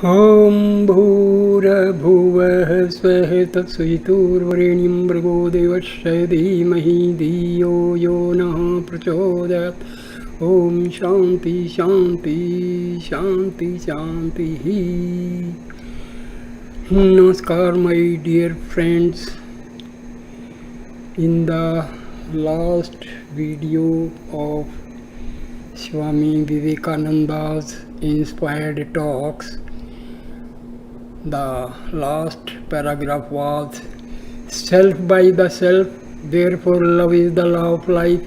ॐ भूर्भुवः स्वः तत्सवितुर्वरेण्यं भर्गो देवस्य धीमहि धियो यो नः प्रचोदयात्। ॐ शान्ति शान्ति शान्ति शान्तिः। Namaskar my dear friends. In the last video of Swami Vivekananda's inspired talks, the last paragraph was self by the self, therefore love is the law of life.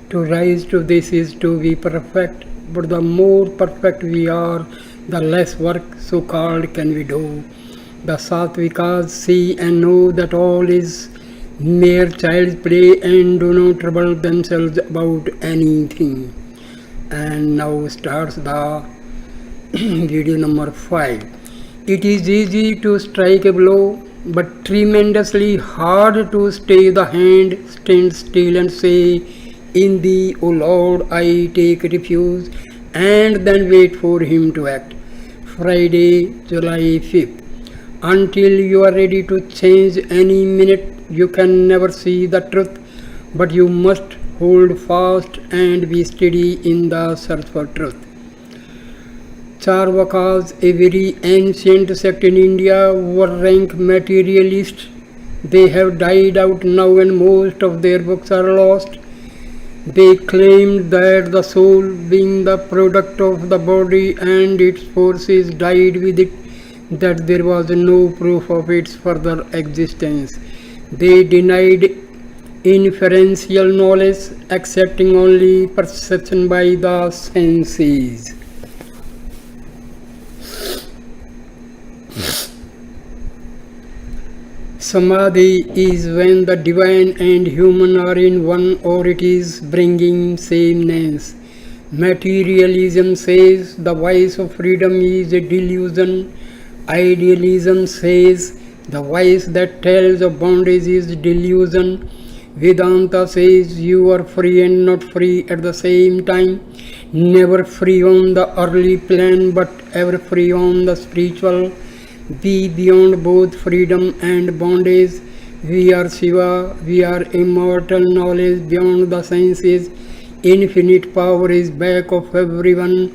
To rise to this is to be perfect, but the more perfect we are, the less work so called can we do. The Sattvikas see and know that all is mere child's play and do not trouble themselves about anything. And now starts the video number 5. It is easy to strike a blow, but tremendously hard to stay the hand, stand still and say, "In thee, O Lord, I take refuge," and then wait for him to act. Friday, July 5th. Until you are ready to change any minute, you can never see the truth, but you must hold fast and be steady in the search for truth. Charvakas, a very ancient sect in India, were rank materialists. They have died out now and most of their books are lost. They claimed that the soul, being the product of the body and its forces, died with it, that there was no proof of its further existence. They denied inferential knowledge, accepting only perception by the senses. Samadhi is when the divine and human are in one, or it is bringing sameness. Materialism says the voice of freedom is a delusion. Idealism says the voice that tells of bondage is delusion. Vedanta says you are free and not free at the same time. Never free on the earthly plane, but ever free on the spiritual. Be beyond both freedom and bondage. We are Shiva, we are immortal knowledge beyond the senses. Infinite power is back of everyone.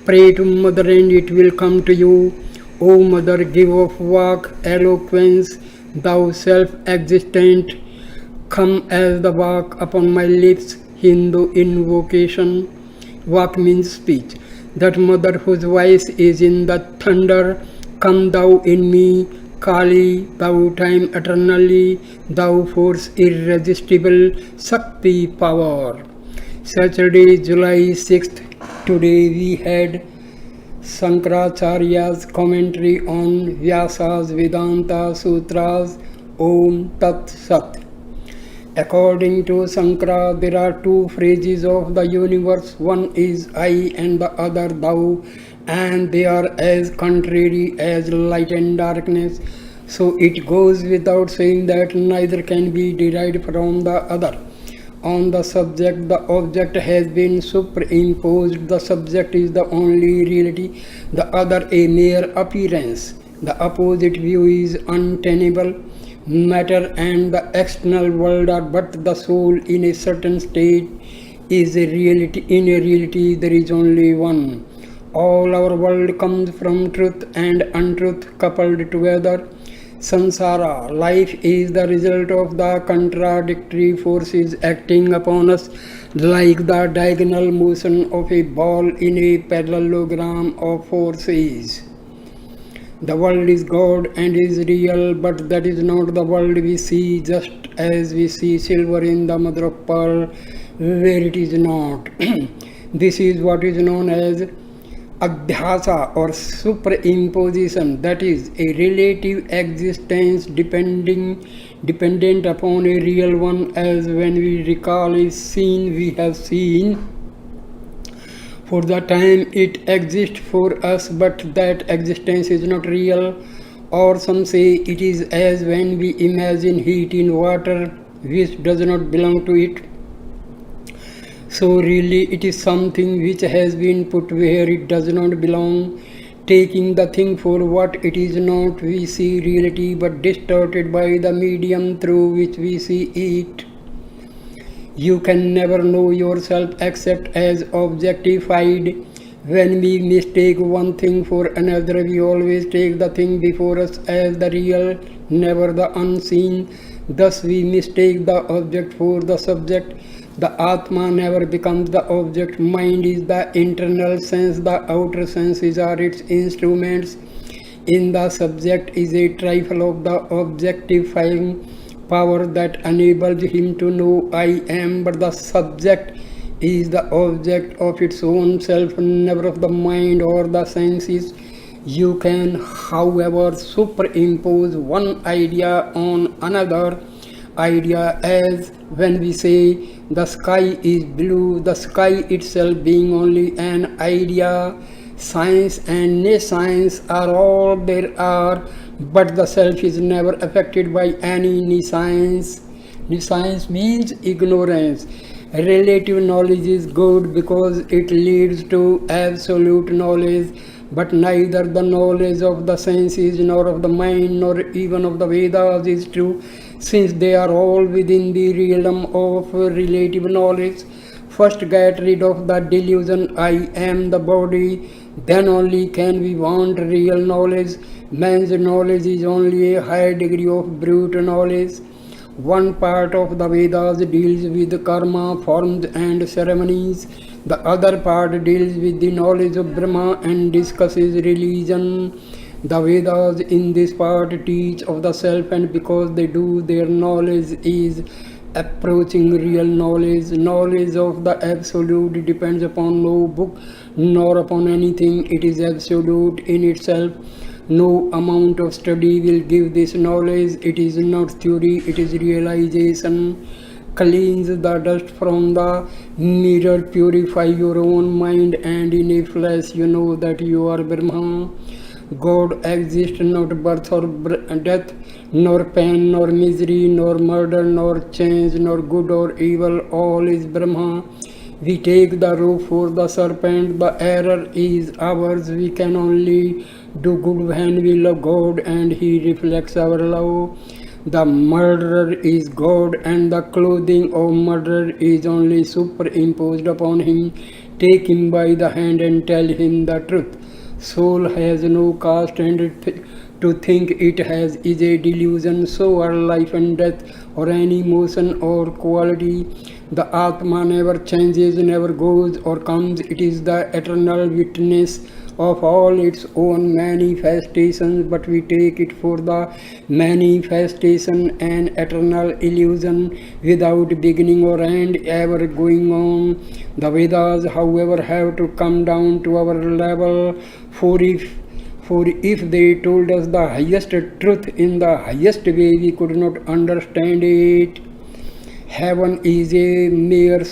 Pray to Mother and it will come to you. O Mother, give of walk, eloquence, thou self-existent, come as the walk upon my lips. Hindu invocation. Walk means speech. That Mother whose voice is in the thunder, come thou in me, Kali, thou time eternally, thou force irresistible, Shakti power. Saturday, July 6th. Today we had Shankaracharya's commentary on Vyasa's Vedanta Sutras. Om Tat Sat. According to Shankara, there are two phases of the universe. One is I and the other thou, and they are as contrary as light and darkness. So it goes without saying that neither can be derived from the other. On the subject, the object has been superimposed. The subject is the only reality, the other a mere appearance. The opposite view is untenable. Matter and the external world are but the soul in a certain state is a reality. In a reality there is only one. All our world comes from truth and untruth coupled together. Sansara, life, is the result of the contradictory forces acting upon us, like the diagonal motion of a ball in a parallelogram of forces. The world is God and is real, but that is not the world we see, just as we see silver in the mother of pearl, where it is not. This is what is known as Adhyasa or superimposition, that is, a relative existence dependent upon a real one, as when we recall a scene we have seen. For the time it exists for us, but that existence is not real. Or some say it is as when we imagine heat in water which does not belong to it. So really it is something which has been put where it does not belong. taking the thing for what it is not. We see reality but distorted by the medium through which we see it. You can never know yourself except as objectified. When we mistake one thing for another, we always take the thing before us as the real, never the unseen. Thus, we mistake the object for the subject. The Atma never becomes the object. Mind is the internal sense, the outer senses are its instruments. In the subject is a trifle of the objectifying power that enables him to know I am, but the subject is the object of its own self, never of the mind or the senses. You can, however, superimpose one idea on another idea, as when we say the sky is blue, the sky itself being only an idea. Science and nescience are all there are, but the self is never affected by any nescience. Nescience means ignorance. Relative knowledge is good because it leads to absolute knowledge, but neither the knowledge of the senses, nor of the mind, nor even of the Vedas is true, since they are all within the realm of relative knowledge. First get rid of the delusion I am the body, then only can we want real knowledge. Man's knowledge is only a higher degree of brute knowledge. One part of the Vedas deals with karma, forms and ceremonies. The other part deals with the knowledge of Brahma and discusses religion. The Vedas in this part teach of the self, and because they do, their knowledge is approaching real knowledge. Knowledge of the absolute depends upon no book nor upon anything. It is absolute in itself. No amount of study will give this knowledge. It is not theory, it is realization. Cleanse the dust from the mirror, purify your own mind, and in a flash you know that you are Brahma. God exists not birth or death, nor pain, nor misery, nor murder, nor change, nor good or evil. All is Brahma. We take the rope for the serpent, the error is ours. We can only do good when we love God and He reflects our love. The murderer is God and the clothing of murderer is only superimposed upon him. Take him by the hand and tell him the truth. Soul has no caste, and to think it has is a delusion. So are life and death, or any motion or quality. The Atma never changes, never goes or comes. It is the eternal witness of all its own manifestations, but we take it for the manifestation, an eternal illusion without beginning or end, ever going on. The Vedas, however, have to come down to our level, for if they told us the highest truth in the highest way, we could not understand it. Heaven is a mere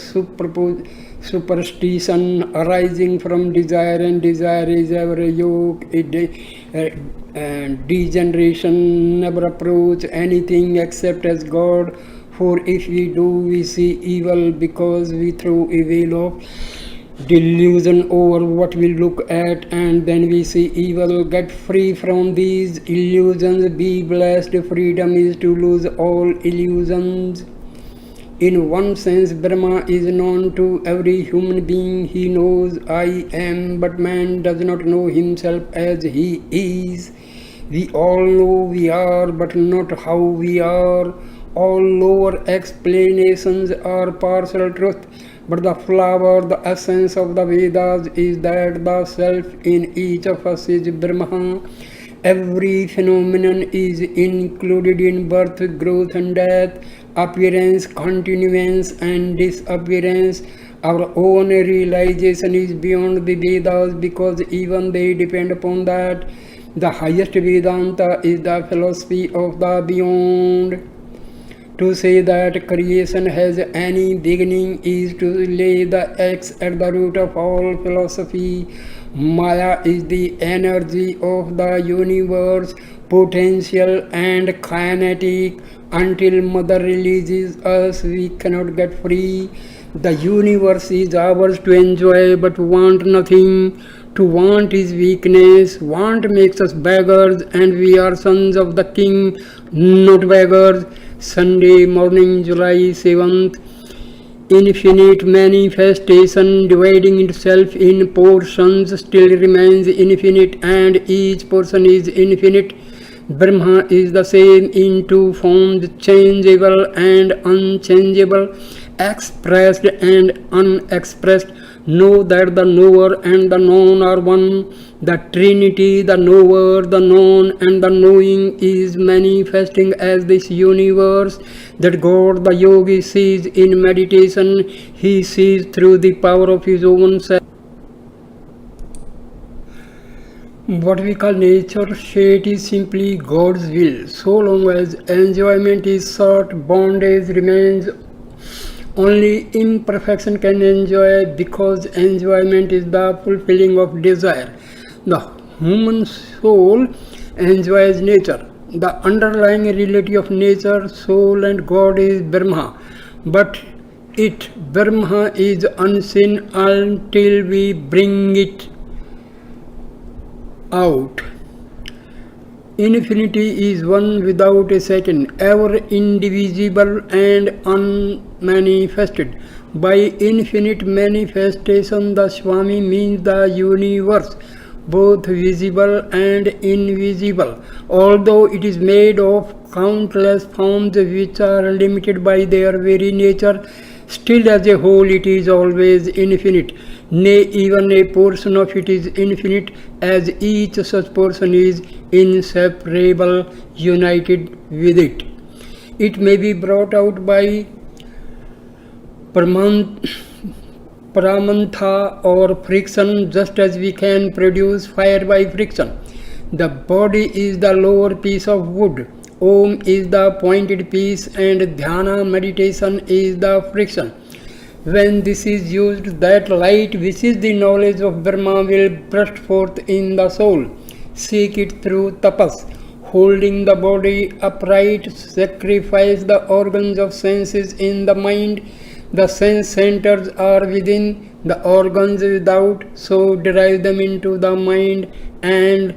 superstition arising from desire, and desire is ever a yoke, degeneration. Never approach anything except as God, for if we do, we see evil, because we throw a veil of delusion over what we look at, and then we see evil. Get free from these illusions, be blessed. Freedom is to lose all illusions. In one sense, Brahma is known to every human being. He knows I am, but man does not know himself as he is. We all know we are, but not how we are. All lower explanations are partial truth, but the flower, the essence of the Vedas is that the self in each of us is Brahma. Every phenomenon is included in birth, growth and death, appearance, continuance and disappearance. Our own realization is beyond the Vedas, because even they depend upon that. The highest Vedanta is the philosophy of the beyond. To say that creation has any beginning is to lay the axe at the root of all philosophy. Maya is the energy of the universe, potential and kinetic. Until Mother releases us, we cannot get free. The universe is ours to enjoy, but want nothing. To want is weakness, want makes us beggars, and we are sons of the King, not beggars. Sunday morning, July 7th. Infinite manifestation dividing itself in portions still remains infinite, and each portion is infinite. Brahma is the same in two forms, changeable and unchangeable, expressed and unexpressed. Know that the knower and the known are one. The Trinity, the knower, the known, and the knowing is manifesting as this universe that God the yogi sees in meditation. He sees through the power of his own self. What we call nature state is simply God's will. So long as enjoyment is sought, bondage remains. Only imperfection can enjoy, because enjoyment is the fulfilling of desire. The human soul enjoys nature. The underlying reality of nature, soul, and God is Brahma. But Brahma is unseen until we bring it out. Infinity is one without a second, ever indivisible and unmanifested. By infinite manifestation, the Swami means the universe, both visible and invisible, although it is made of countless forms which are limited by their very nature. Still, as a whole, it is always infinite. Nay, even a portion of it is infinite, as each such portion is inseparable, united with it. It may be brought out by paramantha or friction, just as we can produce fire by friction. The body is the lower piece of wood. Om is the pointed piece, and dhyana meditation is the friction. When this is used, that light which is the knowledge of Brahma will burst forth in the soul. Seek it through tapas. Holding the body upright, sacrifice the organs of senses in the mind. The sense centers are within, the organs without, so derive them into the mind, and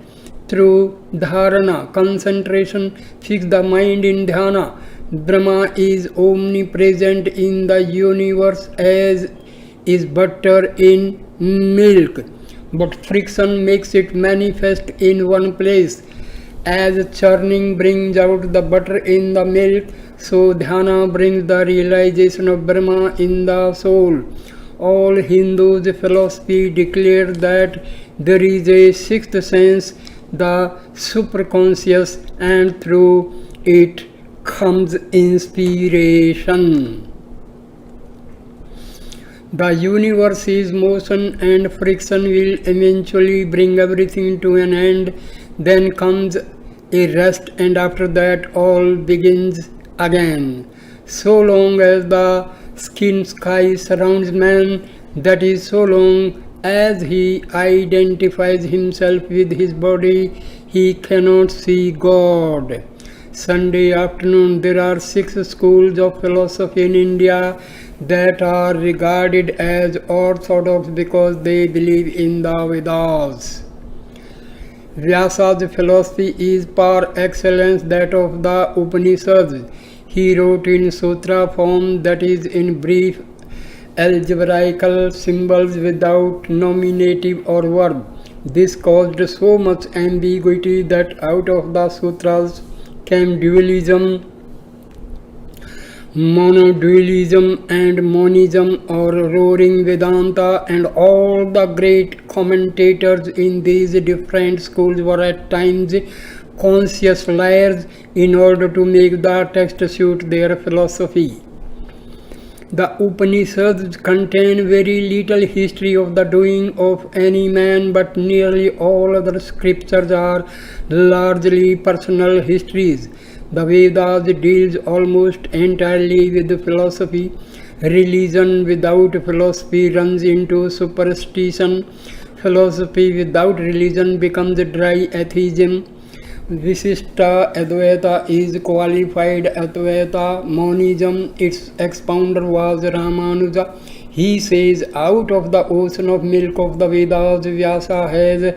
through dharana, concentration, fix the mind in dhyana. Brahma is omnipresent in the universe as is butter in milk, but friction makes it manifest in one place. As churning brings out the butter in the milk, so dhyana brings the realization of Brahma in the soul. All Hindus' philosophy declare that there is a sixth sense, the superconscious, and through it comes inspiration. The universe is motion, and friction will eventually bring everything to an end. Then comes a rest, and after that all begins again. So long as the skin sky surrounds man, that is, so long as he identifies himself with his body, he cannot see God. Sunday afternoon, there are 6 schools of philosophy in India that are regarded as orthodox because they believe in the Vedas. Vyasa's philosophy is par excellence that of the Upanishads. He wrote in sutra form, that is, in brief algebraical symbols without nominative or verb. This caused so much ambiguity that out of the sutras came dualism, monodualism, and monism, or roaring Vedanta, and all the great commentators in these different schools were at times conscious liars in order to make the text suit their philosophy. The Upanishads contain very little history of the doing of any man, but nearly all other scriptures are largely personal histories. The Vedas deals almost entirely with philosophy. Religion without philosophy runs into superstition. Philosophy without religion becomes dry atheism. Visishta Advaita is qualified Advaita. Monism, its expounder was Ramanuja. He says, out of the ocean of milk of the Vedas, Vyasa has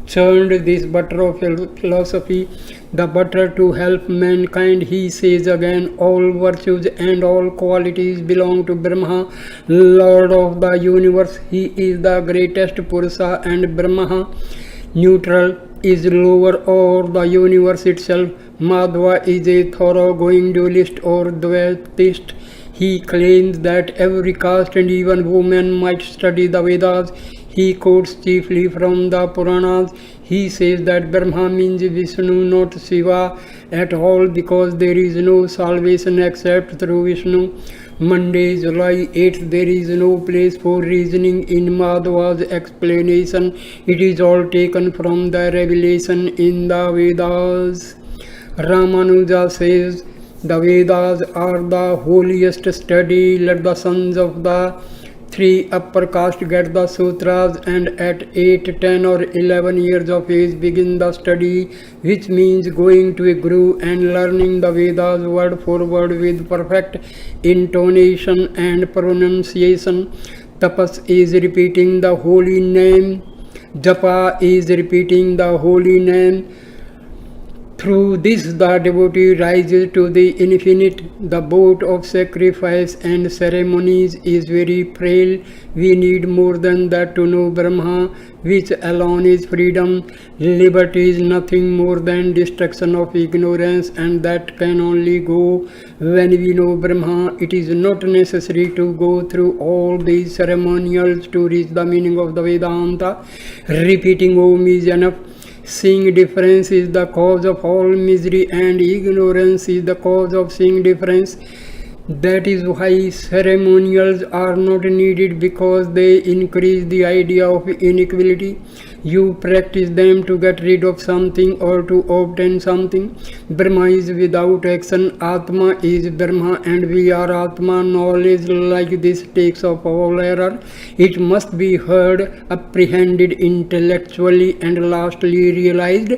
churned this butter of philosophy, the butter to help mankind. He says again, all virtues and all qualities belong to Brahma, Lord of the universe. He is the greatest Purusha, and Brahma neutral is lower or the universe itself. Madhva is a thoroughgoing dualist or Dvaitist. He claims that every caste and even woman might study the Vedas. He quotes chiefly from the Puranas. He says that Brahma means Vishnu, not Shiva at all, because there is no salvation except through Vishnu. Monday, July 8th, there is no place for reasoning in Madhva's explanation. It is all taken from the revelation in the Vedas. Ramanuja says, the Vedas are the holiest study. Let the sons of the three upper caste get the sutras, and at 8, 10 or 11 years of age begin the study, which means going to a guru and learning the Vedas word for word with perfect intonation and pronunciation. Tapas is repeating the holy name. Japa is repeating the holy name. Through this, the devotee rises to the infinite. The boat of sacrifice and ceremonies is very frail. We need more than that to know Brahma, which alone is freedom. Liberty is nothing more than destruction of ignorance, and that can only go when we know Brahma. It is not necessary to go through all these ceremonials to reach the meaning of the Vedanta. Repeating Om is enough. Seeing difference is the cause of all misery, and ignorance is the cause of seeing difference. That is why ceremonials are not needed, because they increase the idea of inequality. You practice them to get rid of something or to obtain something. Brahma is without action. Atma is Brahma, and we are Atma. Knowledge like this takes off all error. It must be heard, apprehended intellectually, and lastly realized.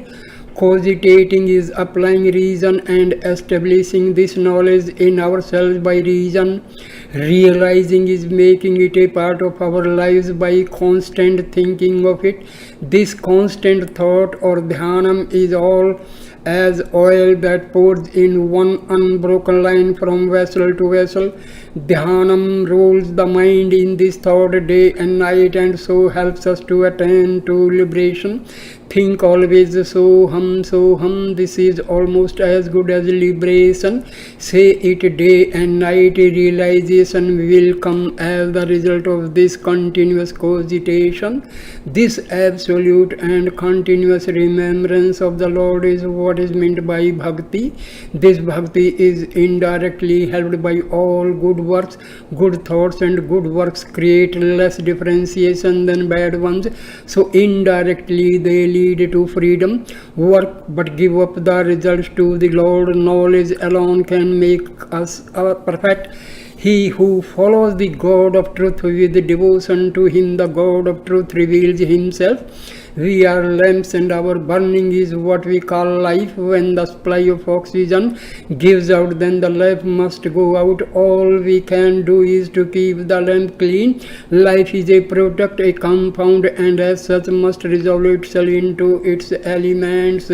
Cogitating is applying reason and establishing this knowledge in ourselves by reason. Realizing is making it a part of our lives by constant thinking of it. This constant thought or dhyanam is all as oil that pours in one unbroken line from vessel to vessel. Dhyanam rolls the mind in this thought day and night, and so helps us to attain to liberation. Think always Soham. This is almost as good as liberation. Say it day and night. Realization will come as the result of this continuous cogitation. This absolute and continuous remembrance of the Lord is what is meant by bhakti. This bhakti is indirectly helped by all good works. Good thoughts and good works create less differentiation than bad ones. So indirectly they lead to freedom. Work but give up the results to the Lord. Knowledge alone can make us perfect. He who follows the God of truth with devotion to him, the God of truth reveals himself. We are lamps, and our burning is what we call life. When the supply of oxygen gives out, then the lamp must go out. All we can do is to keep the lamp clean. Life is a product, a compound, and as such must resolve itself into its elements.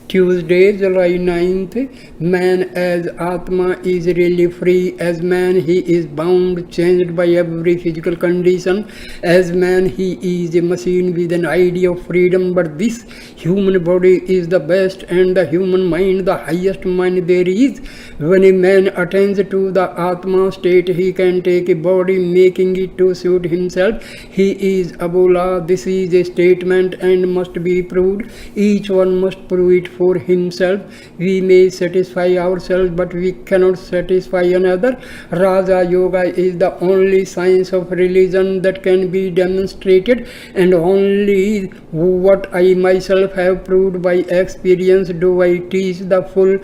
Tuesday, July 9th. Man as Atma is really free. As man he is bound, changed by every physical condition. As man he is a machine with an idea of freedom. But this human body is the best, and the human mind the highest mind there is. When a man attains to the Atma state, he can take a body, making it to suit himself. He is Abola. This is a statement and must be proved. Each one must prove it for himself. We may satisfy ourselves, but we cannot satisfy another. Raja Yoga is the only science of religion that can be demonstrated, and only what I myself have proved by experience do I teach. The full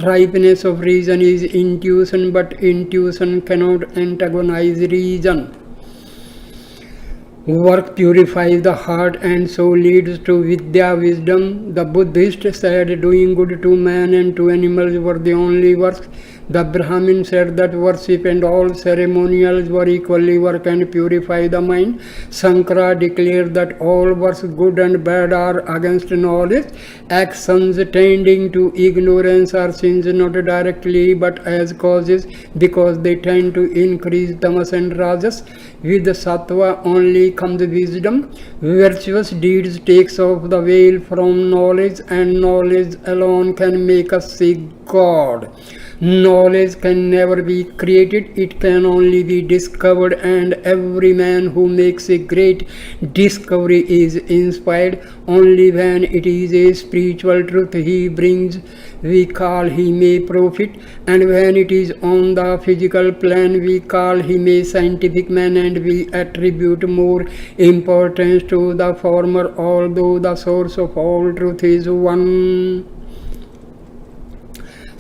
ripeness of reason is intuition, but intuition cannot antagonize reason. Work purifies the heart and so leads to Vidya, wisdom. The Buddhist said doing good to man and to animals were the only works. The Brahmin said that worship and all ceremonials were equally work and purify the mind. Sankara declared that all works, good and bad, are against knowledge. Actions tending to ignorance are sins not directly but as causes, because they tend to increase tamas and rajas. With the sattva only comes wisdom. Virtuous deeds takes off the veil from knowledge, and knowledge alone can make us see God. Knowledge can never be created, it can only be discovered, and every man who makes a great discovery is inspired. Only when it is a spiritual truth he brings, we call him a prophet, and when it is on the physical plane, we call him a scientific man, and we attribute more importance to the former, although the source of all truth is one.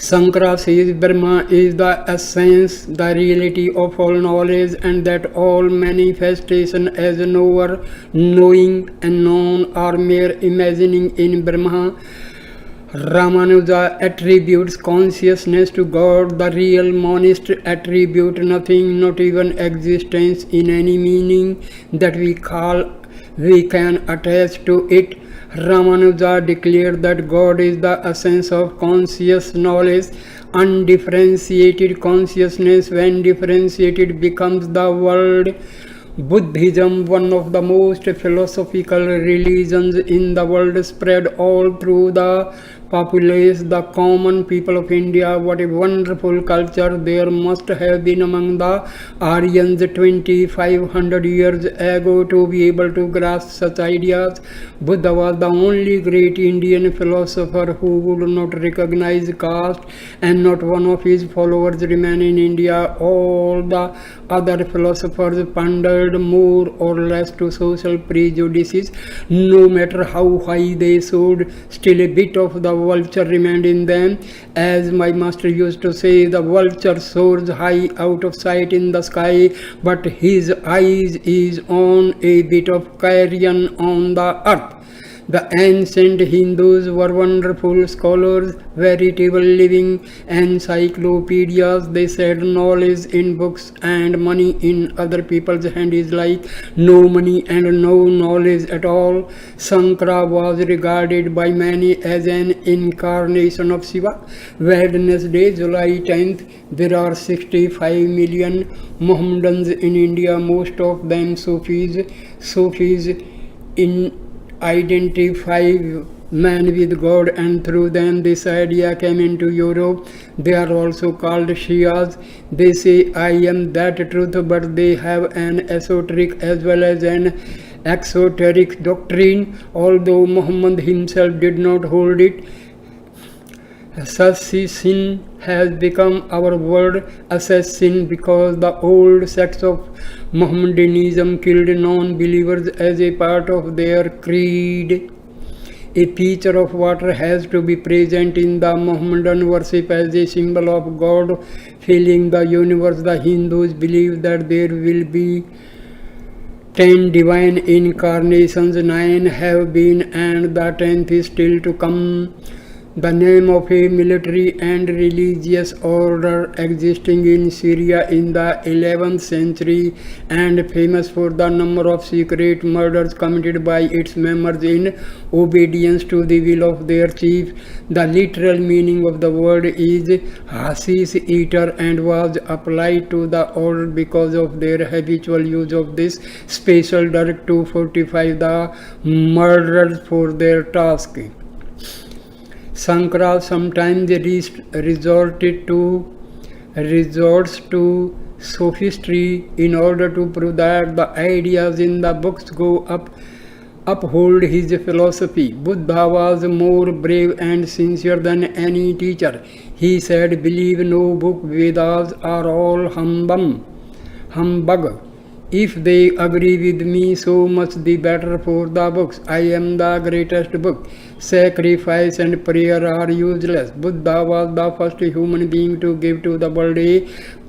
Sankara says Brahma is the essence, the reality of all knowledge, and that all manifestation as knower, knowing, and known are mere imagining in Brahma. Ramanuja attributes consciousness to God. The real monist attribute nothing, not even existence, in any meaning that we can attach to it. Ramanuja declared that God is the essence of conscious knowledge. Undifferentiated consciousness, when differentiated, becomes the world. Buddhism, one of the most philosophical religions in the world, spread all through the populace, the common people of India. What a wonderful culture there must have been among the Aryans 2500 years ago to be able to grasp such ideas. Buddha was the only great Indian philosopher who would not recognize caste, and not one of his followers remained in India. All the other philosophers pondered more or less to social prejudices. No matter how high they soared, still a bit of the vulture remained in them. As my master used to say, the vulture soars high out of sight in the sky, but his eyes is on a bit of carrion on the earth. The ancient Hindus were wonderful scholars, veritable living encyclopedias. They said knowledge in books and money in other people's hand is like no money and no knowledge at all. Sankara was regarded by many as an incarnation of Shiva. Wednesday, July 10th, there are 65 million Mohammedans in India, most of them Sufis. Identify man with God, and through them this idea came into Europe. They are also called Shias. They say I am that truth, but they have an esoteric as well as an exoteric doctrine, although Muhammad himself did not hold it. Assassin has become our word, assassin, because the old sects of Mohammedanism killed non-believers as a part of their creed. A pitcher of water has to be present in the Mohammedan worship as a symbol of God filling the universe. The Hindus believe that there will be 10 divine incarnations, 9 have been, and the 10th is still to come. The name of a military and religious order existing in Syria in the 11th century, and famous for the number of secret murders committed by its members in obedience to the will of their chief. The literal meaning of the word is hashish eater, and was applied to the order because of their habitual use of this special drug to fortify the murderers for their task. Sankara sometimes resorts to sophistry in order to prove that the ideas in the books uphold his philosophy. Buddha was more brave and sincere than any teacher. He said, "Believe no book, Vedas are all humbug. If they agree with me, so much the better for the books. I am the greatest book. Sacrifice and prayer are useless." Buddha was the first human being to give to the world a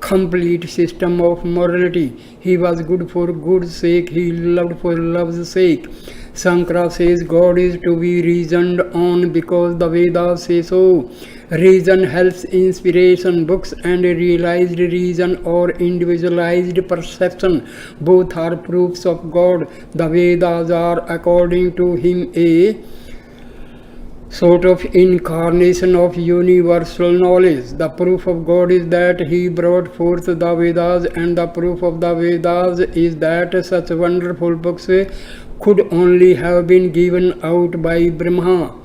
complete system of morality. He was good for good's sake. He loved for love's sake. Shankara says God is to be reasoned on because the Vedas say so. Reason helps inspiration, books, and realized reason or individualized perception. Both are proofs of God. The Vedas are, according to him, a sort of incarnation of universal knowledge. The proof of God is that he brought forth the Vedas, and the proof of the Vedas is that such wonderful books could only have been given out by Brahma.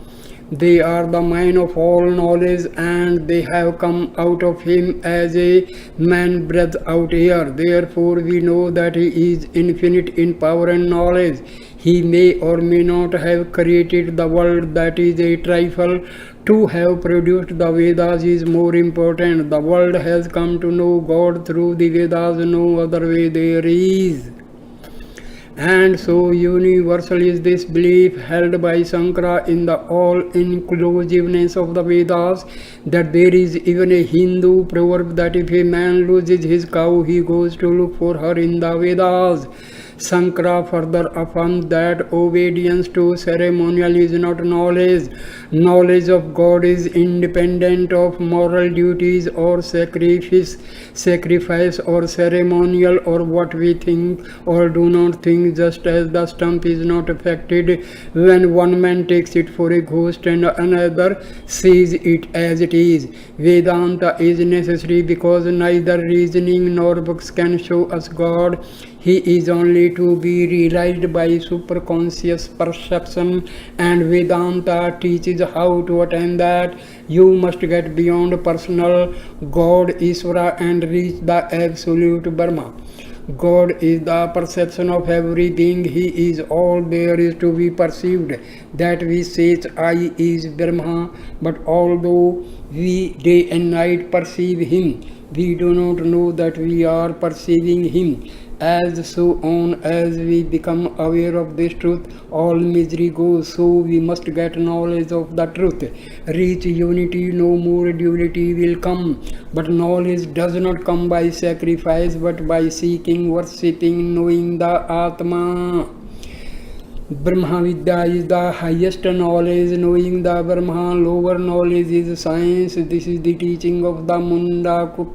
They are the mine of all knowledge, and they have come out of him as a man breathes out air. Therefore, we know that he is infinite in power and knowledge. He may or may not have created the world, that is a trifle. To have produced the Vedas is more important. The world has come to know God through the Vedas, no other way there is. And so universal is this belief held by Shankara in the all-inclusiveness of the Vedas, that there is even a Hindu proverb that if a man loses his cow, he goes to look for her in the Vedas. Shankara further affirms that obedience to ceremonial is not knowledge. Knowledge of God is independent of moral duties or sacrifice or ceremonial or what we think or do not think, just as the stump is not affected when one man takes it for a ghost and another sees it as it is. Vedanta is necessary because neither reasoning nor books can show us God. He is only to be realized by superconscious perception, and Vedanta teaches how to attain that. You must get beyond personal God, Ishvara, and reach the absolute Brahma. God is the perception of every being. He is all there is to be perceived. That we say I is Brahma, but although we day and night perceive him, we do not know that we are perceiving him. As so on as we become aware of this truth, all misery goes. So we must get knowledge of the truth. Reach unity, no more duality will come. But knowledge does not come by sacrifice, but by seeking, worshipping, knowing the Atma. Brahma Vidya is the highest knowledge. Knowing the Brahma, lower knowledge is science. This is the teaching of the Mundaka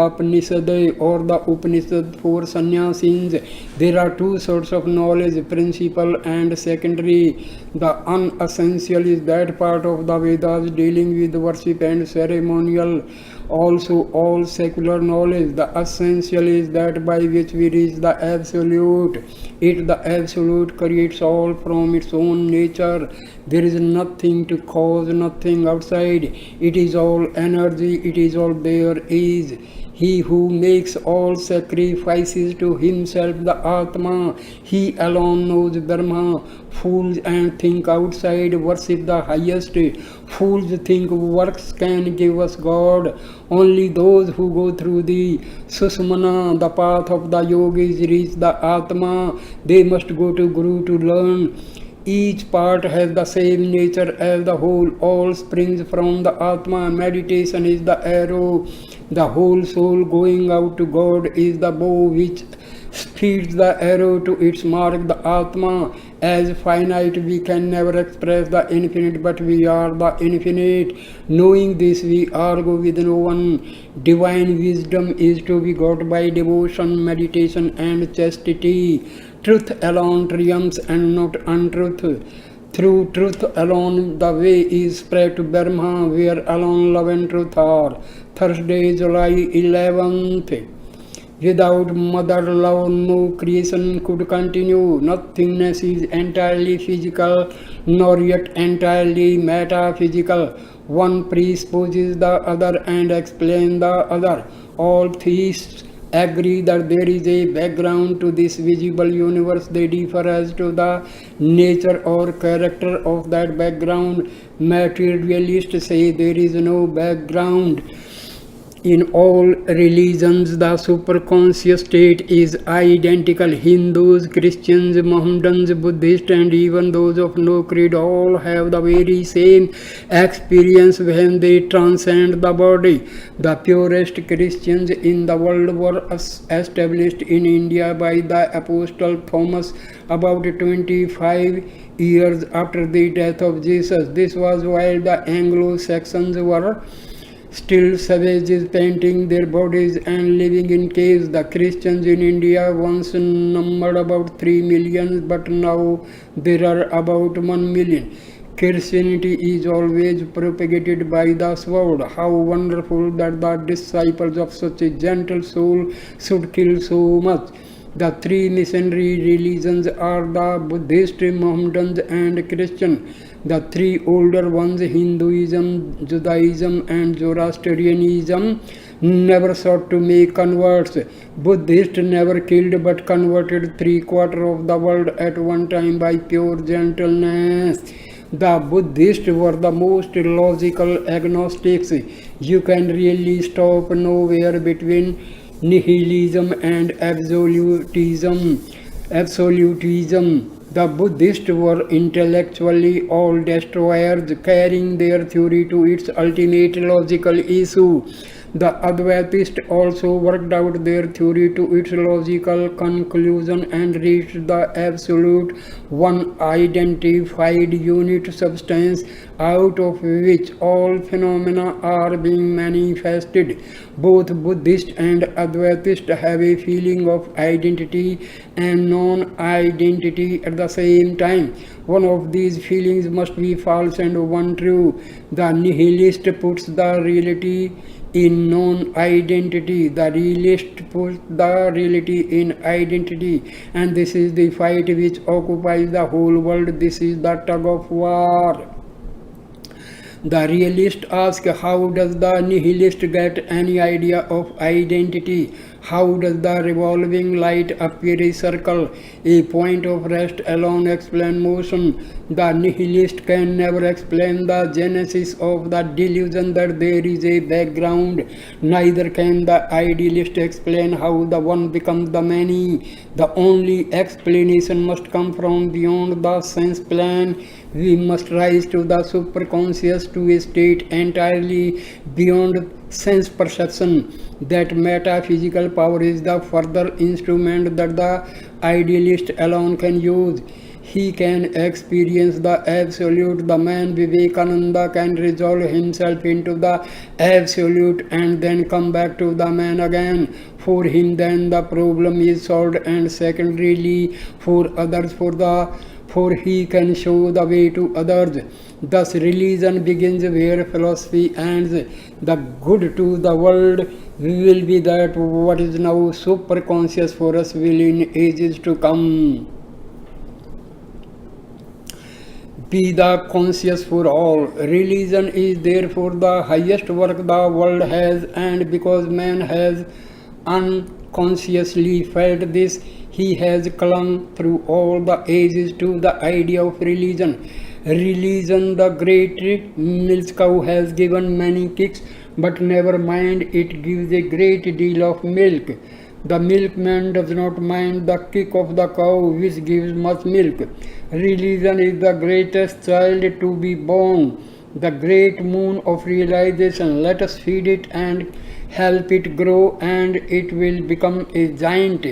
Upanishad or the Upanishad for Sannyasis. There are two sorts of knowledge, principal and secondary. The unessential is that part of the Vedas dealing with worship and ceremonial. Also all secular knowledge. The essential is that by which we reach the absolute. It, the absolute, creates all from its own nature. There is nothing to cause, nothing outside. It is all energy, it is all there is. He who makes all sacrifices to himself, the Atma, he alone knows Brahma. Fools and think outside, worship the highest. Fools think works can give us God. Only those who go through the Susumana, the path of the yogis, reach the Atma. They must go to Guru to learn. Each part has the same nature as the whole. All springs from the Atma. Meditation is the arrow. The whole soul going out to God is the bow which speeds the arrow to its mark, the Atma. As finite, we can never express the infinite, but we are the infinite. Knowing this, we argue with no one. Divine wisdom is to be got by devotion, meditation, and chastity. Truth alone triumphs and not untruth. Through truth alone the way is spread to Brahma, where alone love and truth are. Thursday, July 11th. Without mother love, no creation could continue. Nothingness is entirely physical, nor yet entirely metaphysical. One presupposes the other and explains the other. All theists agree that there is a background to this visible universe. They differ as to the nature or character of that background. Materialists say there is no background. In all religions, the superconscious state is identical. Hindus, Christians, Mohammedans, Buddhists, and even those of no creed all have the very same experience when they transcend the body. The purest Christians in the world were established in India by the Apostle Thomas about 25 years after the death of Jesus. This was while the Anglo-Saxons were still savages, painting their bodies and living in caves. The Christians in India once numbered about 3 million, but now there are about 1 million. Christianity is always propagated by the sword. How wonderful that the disciples of such a gentle soul should kill so much. The three missionary religions are the Buddhist, Mohammedan, and Christian. The three older ones, Hinduism, Judaism, and Zoroastrianism, never sought to make converts. Buddhists never killed but converted 3/4 of the world at one time by pure gentleness. The Buddhists were the most logical agnostics. You can really stop nowhere between nihilism and absolutism. The Buddhists were intellectually all destroyers, carrying their theory to its ultimate logical issue. The Advaitists also worked out their theory to its logical conclusion and reached the absolute one identified unit substance out of which all phenomena are being manifested. Both Buddhist and Advaitist have a feeling of identity and non-identity at the same time. One of these feelings must be false and one true. The nihilist puts the reality in non-identity. The realist puts the reality in identity, and this is the fight which occupies the whole world. This is the tug of war. The realist asks, how does the nihilist get any idea of identity? How does the revolving light appear a circle? A point of rest alone explains motion. The nihilist can never explain the genesis of the delusion that there is a background. Neither can the idealist explain how the one becomes the many. The only explanation must come from beyond the sense plan. We must rise to the superconscious, to a state entirely beyond sense perception. That metaphysical power is the further instrument that the idealist alone can use. He can experience the absolute. The man Vivekananda can resolve himself into the absolute and then come back to the man again. For him then the problem is solved, and secondarily for others, for he can show the way to others. Thus religion begins where philosophy ends. The good to the world will be that what is now superconscious for us will in ages to come be the conscious for all. Religion is therefore the highest work the world has, and because man has unconsciously felt this, he has clung through all the ages to the idea of religion. Religion, the great milk cow, has given many kicks, but never mind, it gives a great deal of milk. The milkman does not mind the kick of the cow, which gives much milk. Religion is the greatest child to be born, the great moon of realization. Let us feed it and help it grow, and it will become a giant.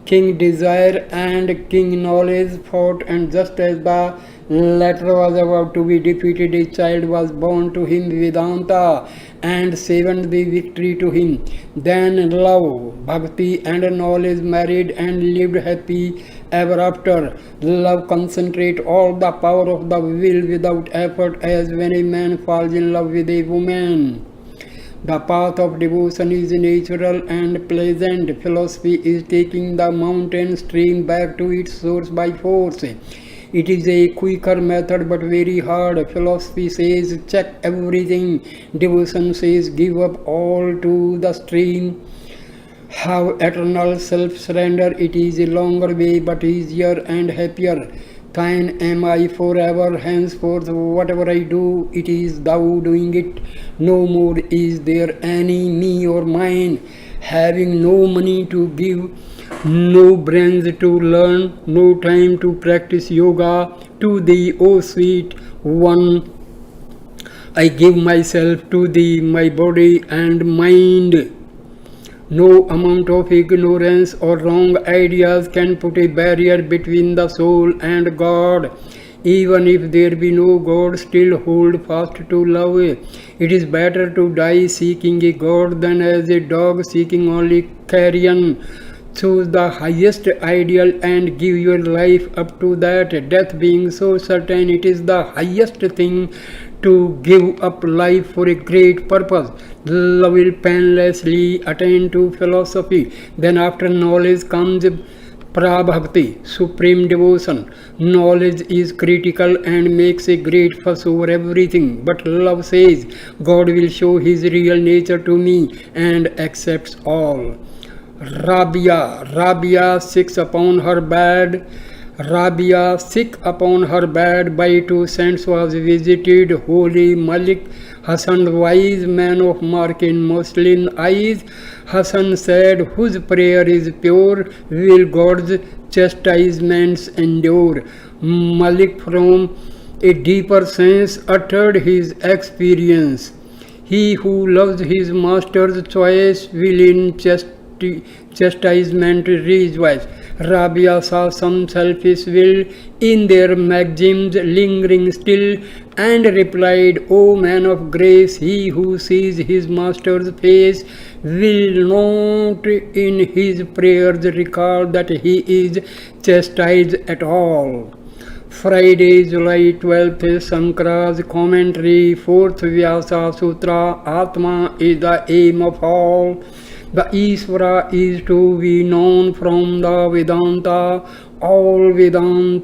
King Desire and King Knowledge fought, and just as the latter was about to be defeated, a child was born to him, Vedanta, and saved the victory to him. Then love, bhakti, and knowledge married and lived happy ever after. Love concentrates all the power of the will without effort, as when a man falls in love with a woman. The path of devotion is natural and pleasant. Philosophy is taking the mountain stream back to its source by force. It is a quicker method but very hard. Philosophy says check everything. Devotion says give up all to the stream. Have eternal self-surrender. It is a longer way but easier and happier. Thine am I forever, henceforth whatever I do, it is thou doing it. No more is there any me or mine, having no money to give, no brains to learn, no time to practice yoga. To thee, O sweet one, I give myself to thee, my body and mind. No amount of ignorance or wrong ideas can put a barrier between the soul and God. Even if there be no God, still hold fast to love. It is better to die seeking a God than as a dog seeking only carrion. Choose the highest ideal and give your life up to that. Death being so certain, it is the highest thing to give up life for a great purpose. Love will painlessly attain to philosophy. Then after knowledge comes Prabhakti, supreme devotion. Knowledge is critical and makes a great fuss over everything. But love says, God will show his real nature to me and accepts all. Rabia sick upon her bed by two saints was visited. Holy Malik Hassan, wise man of mark in Muslim eyes. Hassan said, whose prayer is pure, will God's chastisements endure. Malik from a deeper sense uttered his experience. He who loves his master's choice will in chastisement rejoice. Rabia saw some selfish will in their maxims lingering still, and replied, O man of grace, he who sees his master's face will not in his prayers recall that he is chastised at all. Friday, July 12th, Sankara's commentary, 4th Vyasa Sutra, Atma is the aim of all. The Ishvara is to be known from the Vedanta. All Vedas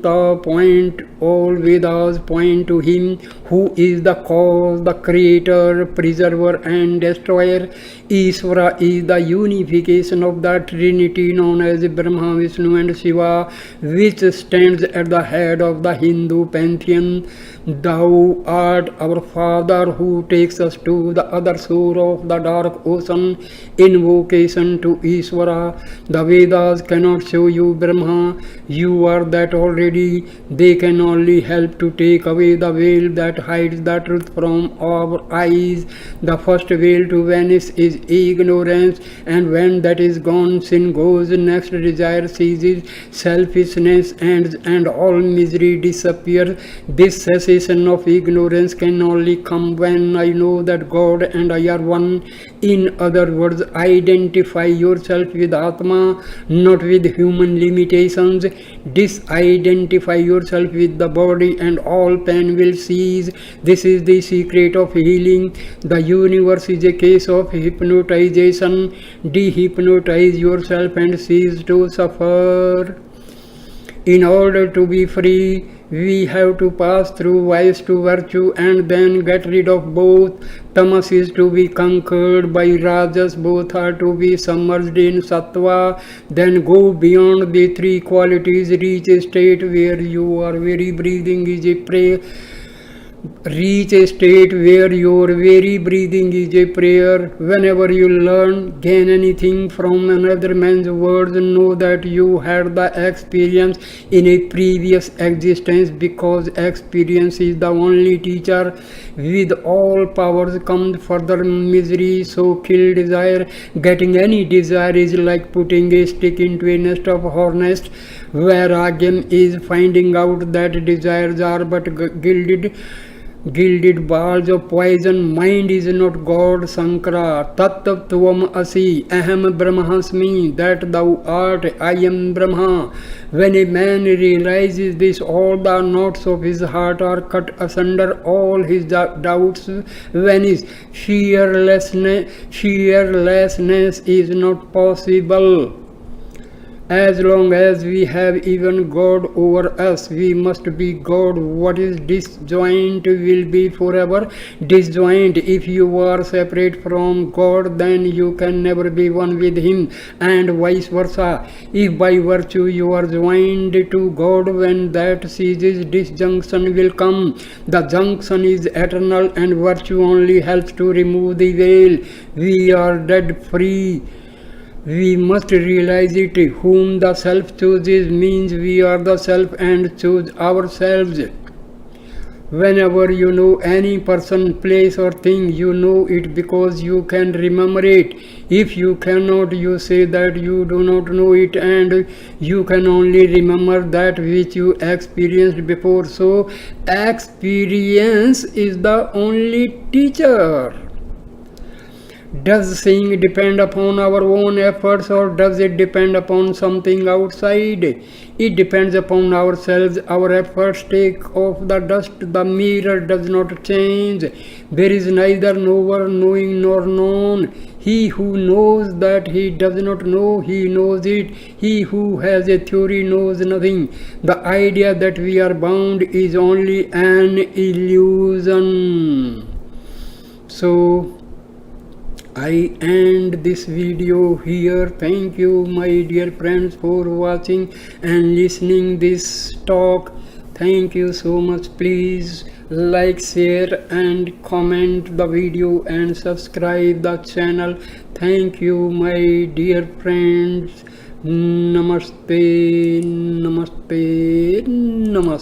point to him who is the cause, the creator, preserver and destroyer. Ishvara is the unification of the Trinity known as Brahma, Vishnu and Shiva, which stands at the head of the Hindu pantheon. Thou art our Father who takes us to the other shore of the dark ocean. Invocation to Ishvara. The Vedas cannot show you Brahma. You are that already. They can only help to take away the veil that hides the truth from our eyes. The first veil to vanish is ignorance, and when that is gone, sin goes. Next, desire ceases, selfishness and all misery disappears. This cessation of ignorance can only come when I know that God and I are one. In other words, identify yourself with Atma, not with human limitations. Disidentify yourself with the body and all pain will cease. This is the secret of healing. The universe is a case of hypnotization. Dehypnotize yourself and cease to suffer. In order to be free, we have to pass through vice to virtue and then get rid of both. Tamas is to be conquered by Rajas, both are to be submerged in Sattva. Then go beyond the three qualities, reach a state where your very breathing is a prayer. Reach a state where your very breathing is a prayer. Whenever you learn, gain anything from another man's words, know that you had the experience in a previous existence, because experience is the only teacher. With all powers comes further misery, so kill desire. Getting any desire is like putting a stick into a nest of hornets. Vairagyam is finding out that desires are but gilded balls of poison. Mind is not God. Sankara Tat Tvam Asi Aham Brahmasmi, that thou art, I am Brahma. When a man realizes this, all the knots of his heart are cut asunder, all his doubts vanish. Fearlessness is not possible. As long as we have even God over us, we must be God. What is disjoint will be forever disjoint. If you are separate from God, then you can never be one with Him, and vice versa. If by virtue you are joined to God, when that ceases, disjunction will come. The junction is eternal, and virtue only helps to remove the veil. We are dead free. We must realize it. Whom the self chooses means we are the self and choose ourselves. Whenever you know any person, place or thing, you know it because you can remember it. If you cannot, you say that you do not know it, and you can only remember that which you experienced before. So, experience is the only teacher. Does seeing depend upon our own efforts, or does it depend upon something outside? It depends upon ourselves. Our efforts take off the dust. The mirror does not change. There is neither knower knowing nor known. He who knows that he does not know, he knows it. He who has a theory knows nothing. The idea that we are bound is only an illusion. So, I end this video here. Thank you, my dear friends, for watching and listening this talk. Thank you so much. Please like, share and comment the video and subscribe the channel. Thank you, my dear friends. Namaste, namaste, namaste.